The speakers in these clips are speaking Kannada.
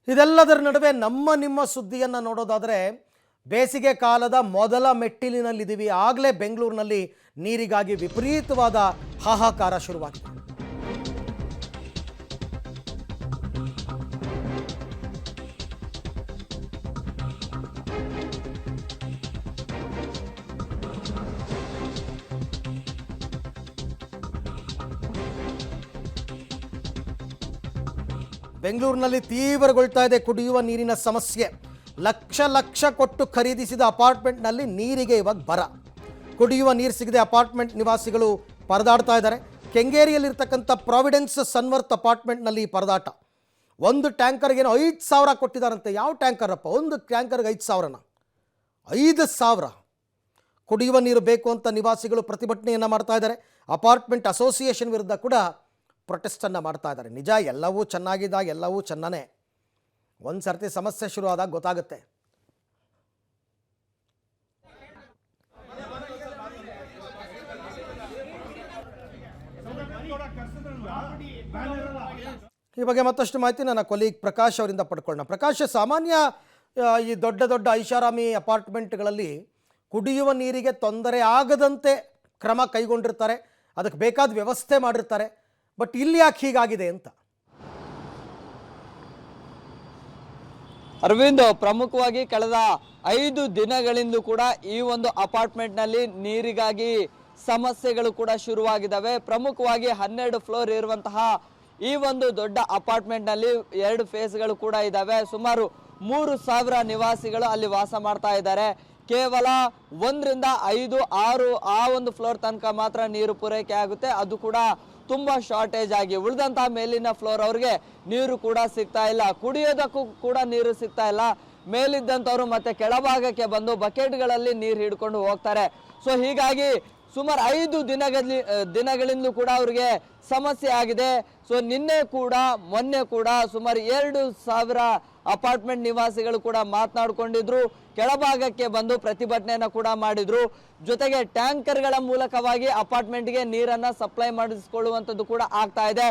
ಇದೆಲ್ಲದರ ನಡುವೆ ನಮ್ಮ ನಿಮ್ಮ ಸುದ್ದಿಯನ್ನು ನೋಡೋದಾದರೆ ಬೇಸಿಗೆ ಕಾಲದ ಮೊದಲ ಮೆಟ್ಟಿಲಿನಲ್ಲಿದ್ದೀವಿ. ಆಗಲೇ ಬೆಂಗಳೂರಿನಲ್ಲಿ ನೀರಿಗಾಗಿ ವಿಪರೀತವಾದ ಹಾಹಾಕಾರ ಶುರುವಾಗಿದೆ. ಬೆಂಗಳೂರಿನಲ್ಲಿ ತೀವ್ರಗೊಳ್ತಾ ಇದೆ ಕುಡಿಯುವ ನೀರಿನ ಸಮಸ್ಯೆ. ಲಕ್ಷ ಲಕ್ಷ ಕೊಟ್ಟು ಖರೀದಿಸಿದ ಅಪಾರ್ಟ್ಮೆಂಟ್ನಲ್ಲಿ ನೀರಿಗೆ ಇವಾಗ ಬರ. ಕುಡಿಯುವ ನೀರು ಸಿಗದೆ ಅಪಾರ್ಟ್ಮೆಂಟ್ ನಿವಾಸಿಗಳು ಪರದಾಡ್ತಾ ಇದ್ದಾರೆ. ಕೆಂಗೇರಿಯಲ್ಲಿರ್ತಕ್ಕಂಥ ಪ್ರಾವಿಡೆನ್ಸ್ ಸನ್ವರ್ತ್ ಅಪಾರ್ಟ್ಮೆಂಟ್ನಲ್ಲಿ ಪರದಾಟ. ಒಂದು ಟ್ಯಾಂಕರ್ಗೇನೋ 5,000 ಕೊಟ್ಟಿದ್ದಾರಂತೆ. ಯಾವ ಟ್ಯಾಂಕರಪ್ಪ? ಒಂದು ಟ್ಯಾಂಕರ್ಗೆ 5,000ನ? 5,000 ಕುಡಿಯುವ ನೀರು ಬೇಕು ಅಂತ ನಿವಾಸಿಗಳು ಪ್ರತಿಭಟನೆಯನ್ನು ಮಾಡ್ತಾ ಇದ್ದಾರೆ. ಅಪಾರ್ಟ್ಮೆಂಟ್ ಅಸೋಸಿಯೇಷನ್ ವಿರುದ್ಧ ಕೂಡ ಪ್ರೊಟೆಸ್ಟನ್ನು ಮಾಡ್ತಾ ಇದ್ದಾರೆ. ನಿಜ, ಎಲ್ಲವೂ ಚೆನ್ನಾಗಿದ್ದಾಗ ಎಲ್ಲವೂ ಚೆನ್ನಾನೇ, ಒಂದು ಸರ್ತಿ ಸಮಸ್ಯೆ ಶುರು ಆದಾಗ ಗೊತ್ತಾಗುತ್ತೆ. ಈ ಬಗ್ಗೆ ಮತ್ತಷ್ಟು ಮಾಹಿತಿ ನನ್ನ ಕೊಲೀಗ್ ಪ್ರಕಾಶ್ ಅವರಿಂದ ಪಡ್ಕೊಳ್ಳೋಣ. ಪ್ರಕಾಶ್, ಸಾಮಾನ್ಯ ಈ ದೊಡ್ಡ ದೊಡ್ಡ ಐಷಾರಾಮಿ ಅಪಾರ್ಟ್ಮೆಂಟ್ಗಳಲ್ಲಿ ಕುಡಿಯುವ ನೀರಿಗೆ ತೊಂದರೆ ಆಗದಂತೆ ಕ್ರಮ ಕೈಗೊಂಡಿರ್ತಾರೆ, ಅದಕ್ಕೆ ಬೇಕಾದ ವ್ಯವಸ್ಥೆ ಮಾಡಿರ್ತಾರೆ. ಬಟ್ ಇಲ್ಲಿ ಯಾಕೆ ಹೀಗಾಗಿದೆ ಅಂತ? ಅರವಿಂದ್, ಪ್ರಮುಖವಾಗಿ ಕಳೆದ 5 ದಿನಗಳಿಂದ ಕೂಡ ಈ ಒಂದು ಅಪಾರ್ಟ್ಮೆಂಟ್ನಲ್ಲಿ ನೀರಿಗಾಗಿ ಸಮಸ್ಯೆಗಳು ಕೂಡ ಶುರುವಾಗಿದ್ದಾವೆ. ಪ್ರಮುಖವಾಗಿ 12 ಫ್ಲೋರ್ ಇರುವಂತಹ ಈ ಒಂದು ದೊಡ್ಡ ಅಪಾರ್ಟ್ಮೆಂಟ್ನಲ್ಲಿ 2 ಫೇಸ್ಗಳು ಕೂಡ ಇದ್ದಾವೆ. ಸುಮಾರು 3,000 ನಿವಾಸಿಗಳು ಅಲ್ಲಿ ವಾಸ ಮಾಡ್ತಾ ಇದ್ದಾರೆ. ಕೇವಲ 1 ರಿಂದ 5, 6 ಆ ಒಂದು ಫ್ಲೋರ್ ತನಕ ಮಾತ್ರ ನೀರು ಪೂರೈಕೆ ಆಗುತ್ತೆ. ಅದು ಕೂಡ ತುಂಬಾ ಶಾರ್ಟೇಜ್ ಆಗಿ ಉಳಿದಂತಹ ಮೇಲಿನ ಫ್ಲೋರ್ ಅವ್ರಿಗೆ ನೀರು ಕೂಡ ಸಿಗ್ತಾ ಇಲ್ಲ, ಕುಡಿಯೋದಕ್ಕೂ ಕೂಡ ನೀರು ಸಿಗ್ತಾ ಇಲ್ಲ. ಮೇಲಿದ್ದಂಥವ್ರು ಮತ್ತೆ ಕೆಳಭಾಗಕ್ಕೆ ಬಂದು ಬಕೆಟ್ಗಳಲ್ಲಿ ನೀರು ಹಿಡ್ಕೊಂಡು ಹೋಗ್ತಾರೆ. ಸೊ ಹೀಗಾಗಿ ಸುಮಾರು 5 ದಿನಗಳಿಂದಲೂ ಕೂಡ ಅವ್ರಿಗೆ ಸಮಸ್ಯೆ ಆಗಿದೆ. ಸೊ ನಿನ್ನೆ ಕೂಡ ಮೊನ್ನೆ ಕೂಡ ಸುಮಾರು 2,000 ಅಪಾರ್ಟ್ಮೆಂಟ್ ನಿವಾಸಿಗಳು ಕೂಡ ಮಾತನಾಡಿಕೊಂಡಿದ್ರು, ಕೆಳಭಾಗಕ್ಕೆ ಬಂದು ಪ್ರತಿಭಟನೆಯನ್ನು ಕೂಡ ಮಾಡಿದ್ರು. ಜೊತೆಗೆ ಟ್ಯಾಂಕರ್ಗಳ ಮೂಲಕವಾಗಿ ಅಪಾರ್ಟ್ಮೆಂಟ್ಗೆ ನೀರನ್ನ ಸಪ್ಲೈ ಮಾಡಿಸಿಕೊಳ್ಳುವಂಥದ್ದು ಕೂಡ ಆಗ್ತಾ ಇದೆ.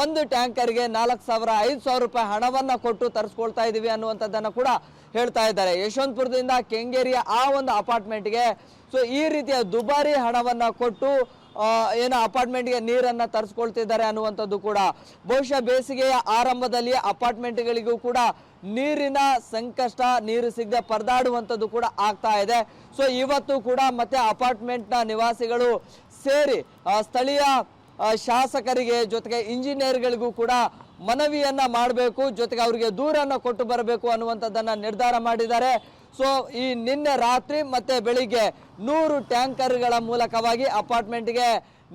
ಒಂದು ಟ್ಯಾಂಕರ್ಗೆ 4,000 5,000 ರೂಪಾಯಿ ಹಣವನ್ನ ಕೊಟ್ಟು ತರಿಸ್ಕೊಳ್ತಾ ಇದೀವಿ ಅನ್ನುವಂಥದ್ದನ್ನು ಕೂಡ ಹೇಳ್ತಾ ಇದ್ದಾರೆ. ಯಶವಂತಪುರದಿಂದ ಕೆಂಗೇರಿಯ ಆ ಒಂದು ಅಪಾರ್ಟ್ಮೆಂಟ್ಗೆ ಸೊ ಈ ರೀತಿಯ ದುಬಾರಿ ಹಣವನ್ನ ಕೊಟ್ಟು ಏನೋ ಅಪಾರ್ಟ್ಮೆಂಟ್ಗೆ ನೀರನ್ನ ತರಿಸ್ಕೊಳ್ತಿದ್ದಾರೆ ಅನ್ನುವಂಥದ್ದು ಕೂಡ. ಬಹುಶಃ ಬೇಸಿಗೆಯ ಆರಂಭದಲ್ಲಿ ಅಪಾರ್ಟ್ಮೆಂಟ್ಗಳಿಗೂ ಕೂಡ ನೀರಿನ ಸಂಕಷ್ಟ, ನೀರು ಸಿಗದೆ ಪರದಾಡುವಂಥದ್ದು ಕೂಡ ಆಗ್ತಾ ಇದೆ. ಸೊ ಇವತ್ತು ಕೂಡ ಮತ್ತೆ ಅಪಾರ್ಟ್ಮೆಂಟ್ನ ನಿವಾಸಿಗಳು ಸೇರಿ ಸ್ಥಳೀಯ ಶಾಸಕರಿಗೆ ಜೊತೆಗೆ ಇಂಜಿನಿಯರ್ಗಳಿಗೂ ಕೂಡ ಮನವಿಯನ್ನ ಮಾಡಬೇಕು, ಜೊತೆಗೆ ಅವರಿಗೆ ದೂರನ್ನು ಕೊಟ್ಟು ಬರಬೇಕು ಅನ್ನುವಂಥದ್ದನ್ನ ನಿರ್ಧಾರ ಮಾಡಿದ್ದಾರೆ. ಸೊ ಈ ನಿನ್ನೆ ರಾತ್ರಿ ಮತ್ತೆ ಬೆಳಿಗ್ಗೆ 100 ಟ್ಯಾಂಕರ್ಗಳ ಮೂಲಕವಾಗಿ ಅಪಾರ್ಟ್ಮೆಂಟ್ಗೆ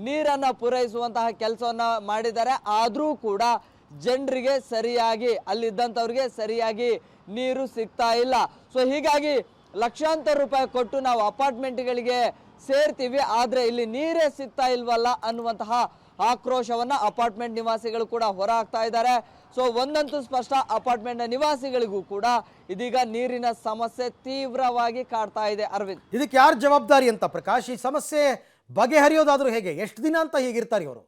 ನೀರನ್ನ ಪೂರೈಸುವಂತಹ ಕೆಲಸವನ್ನ ಮಾಡಿದ್ದಾರೆ. ಆದರೂ ಕೂಡ ಜನರಿಗೆ ಸರಿಯಾಗಿ, ಅಲ್ಲಿದ್ದಂಥವ್ರಿಗೆ ಸರಿಯಾಗಿ ನೀರು ಸಿಗ್ತಾ ಇಲ್ಲ. ಸೊ ಹೀಗಾಗಿ ಲಕ್ಷಾಂತರ ರೂಪಾಯಿ ಕೊಟ್ಟು ನಾವು ಅಪಾರ್ಟ್ಮೆಂಟ್ಗಳಿಗೆ ಸೇರ್ತೀವಿ, ಆದ್ರೆ ಇಲ್ಲಿ ನೀರೇ ಸಿಗ್ತಾ ಇಲ್ವಲ್ಲ ಅನ್ನುವಂತಹ ಆಕ್ರೋಶವನ್ನ ಅಪಾರ್ಟ್ಮೆಂಟ್ ನಿವಾಸಿಗಳು ಕೂಡ ಹೊರ ಹಾಕ್ತಾ ಇದ್ದಾರೆ. ಸೊ ಒಂದಂತೂ ಸ್ಪಷ್ಟ, ಅಪಾರ್ಟ್ಮೆಂಟ್ ನಿವಾಸಿಗಳಿಗೂ ಕೂಡ ಇದೀಗ ನೀರಿನ ಸಮಸ್ಯೆ ತೀವ್ರವಾಗಿ ಕಾಡ್ತಾ ಇದೆ. ಅರವಿಂದ್, ಇದಕ್ಕೆ ಯಾರು ಜವಾಬ್ದಾರಿ ಅಂತ ಪ್ರಕಾಶ್? ಈ ಸಮಸ್ಯೆ ಬಗೆಹರಿಯೋದಾದ್ರೂ ಹೇಗೆ? ಎಷ್ಟು ದಿನ ಅಂತ ಹೀಗಿರ್ತಾರೆ ಇವರು?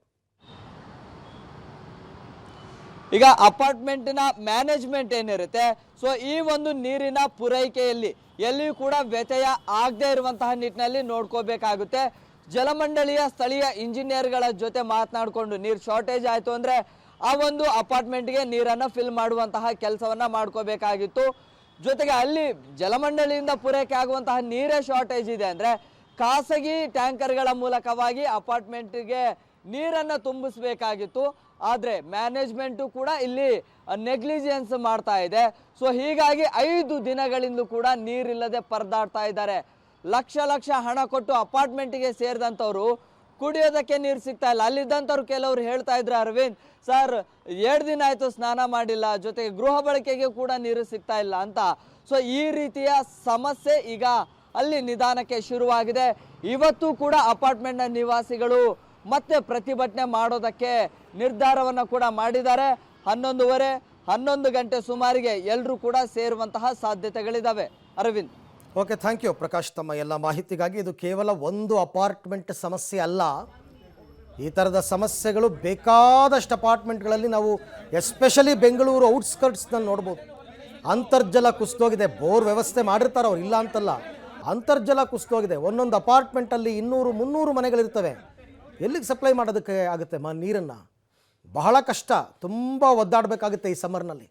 ಈಗ ಅಪಾರ್ಟ್ಮೆಂಟ್ನ ಮ್ಯಾನೇಜ್ಮೆಂಟ್ ಏನಿರುತ್ತೆ, ಸೊ ಈ ಒಂದು ನೀರಿನ ಪೂರೈಕೆಯಲ್ಲಿ ಎಲ್ಲಿಯೂ ಕೂಡ ವ್ಯತ್ಯಯ ಆಗದೆ ಇರುವಂತಹ ನಿಟ್ಟಿನಲ್ಲಿ ನೋಡ್ಕೋಬೇಕಾಗುತ್ತೆ. ಜಲಮಂಡಳಿಯ ಸ್ಥಳೀಯ ಇಂಜಿನಿಯರ್ಗಳ ಜೊತೆ ಮಾತನಾಡಿಕೊಂಡು ನೀರು ಶಾರ್ಟೇಜ್ ಆಯಿತು ಅಂದರೆ ಆ ಒಂದು ಅಪಾರ್ಟ್ಮೆಂಟ್ಗೆ ನೀರನ್ನು ಫಿಲ್ ಮಾಡುವಂತಹ ಕೆಲಸವನ್ನ ಮಾಡ್ಕೋಬೇಕಾಗಿತ್ತು. ಜೊತೆಗೆ ಅಲ್ಲಿ ಜಲಮಂಡಳಿಯಿಂದ ಪೂರೈಕೆ ಆಗುವಂತಹ ನೀರೇ ಶಾರ್ಟೇಜ್ ಇದೆ ಅಂದರೆ ಖಾಸಗಿ ಟ್ಯಾಂಕರ್ಗಳ ಮೂಲಕವಾಗಿ ಅಪಾರ್ಟ್ಮೆಂಟ್ಗೆ ನೀರನ್ನು ತುಂಬಿಸಬೇಕಾಗಿತ್ತು. ಆದರೆ ಮ್ಯಾನೇಜ್ಮೆಂಟು ಕೂಡ ಇಲ್ಲಿ ನೆಗ್ಲಿಜೆನ್ಸ್ ಮಾಡ್ತಾ ಇದೆ. ಸೊ ಹೀಗಾಗಿ 5 ದಿನಗಳಿಂದ ಕೂಡ ನೀರಿಲ್ಲದೆ ಪರದಾಡ್ತಾ ಇದ್ದಾರೆ. ಲಕ್ಷ ಲಕ್ಷ ಹಣ ಕೊಟ್ಟು ಅಪಾರ್ಟ್ಮೆಂಟ್ಗೆ ಸೇರಿದಂಥವ್ರು ಕುಡಿಯೋದಕ್ಕೆ ನೀರು ಸಿಗ್ತಾ ಇಲ್ಲ. ಅಲ್ಲಿದ್ದಂಥವ್ರು ಕೆಲವರು ಹೇಳ್ತಾ ಇದ್ರು, ಅರವಿಂದ್ ಸರ್ 2 ದಿನ ಆಯಿತು ಸ್ನಾನ ಮಾಡಿಲ್ಲ, ಜೊತೆಗೆ ಗೃಹ ಬಳಕೆಗೆ ಕೂಡ ನೀರು ಸಿಗ್ತಾ ಇಲ್ಲ ಅಂತ. ಸೊ ಈ ರೀತಿಯ ಸಮಸ್ಯೆ ಈಗ ಅಲ್ಲಿ ನಿಧಾನಕ್ಕೆ ಶುರುವಾಗಿದೆ. ಇವತ್ತು ಕೂಡ ಅಪಾರ್ಟ್ಮೆಂಟ್ನ ನಿವಾಸಿಗಳು ಮತ್ತೆ ಪ್ರತಿಭಟನೆ ಮಾಡೋದಕ್ಕೆ ನಿರ್ಧಾರವನ್ನು ಕೂಡ ಮಾಡಿದ್ದಾರೆ. 11 ಗಂಟೆ ಸುಮಾರಿಗೆ ಎಲ್ಲರೂ ಕೂಡ ಸೇರುವಂತಹ ಸಾಧ್ಯತೆಗಳಿದ್ದಾವೆ. Aravind, okay, thank you Prakash ತಮ್ಮ ಎಲ್ಲ ಮಾಹಿತಿಗಾಗಿ. ಇದು ಕೇವಲ ಒಂದು ಅಪಾರ್ಟ್ಮೆಂಟ್ ಸಮಸ್ಯೆ ಅಲ್ಲ, ಈ ಥರದ ಸಮಸ್ಯೆಗಳು ಬೇಕಾದಷ್ಟು ಅಪಾರ್ಟ್ಮೆಂಟ್ಗಳಲ್ಲಿ ನಾವು ಎಸ್ಪೆಷಲಿ ಬೆಂಗಳೂರು ಔಟ್ಸ್ಕರ್ಟ್ಸ್ನಲ್ಲಿ ನೋಡ್ಬೋದು. ಅಂತರ್ಜಲ ಕುಸಿದೋಗಿದೆ. ಬೋರ್ ವ್ಯವಸ್ಥೆ ಮಾಡಿರ್ತಾರೆ ಅವ್ರು, ಇಲ್ಲ ಅಂತಲ್ಲ. ಅಂತರ್ಜಲ ಕುಸಿದೋಗಿದೆ. ಒಂದೊಂದು ಅಪಾರ್ಟ್ಮೆಂಟಲ್ಲಿ 200-300 ಮನೆಗಳಿರ್ತವೆ. ಎಲ್ಲಿಗೆ ಸಪ್ಲೈ ಮಾಡೋದಕ್ಕೆ ಆಗುತ್ತೆ ನೀರನ್ನು? ಬಹಳ ಕಷ್ಟ. ತುಂಬ ಒದ್ದಾಡಬೇಕಾಗುತ್ತೆ ಈ ಸಮ್ಮರ್ನಲ್ಲಿ.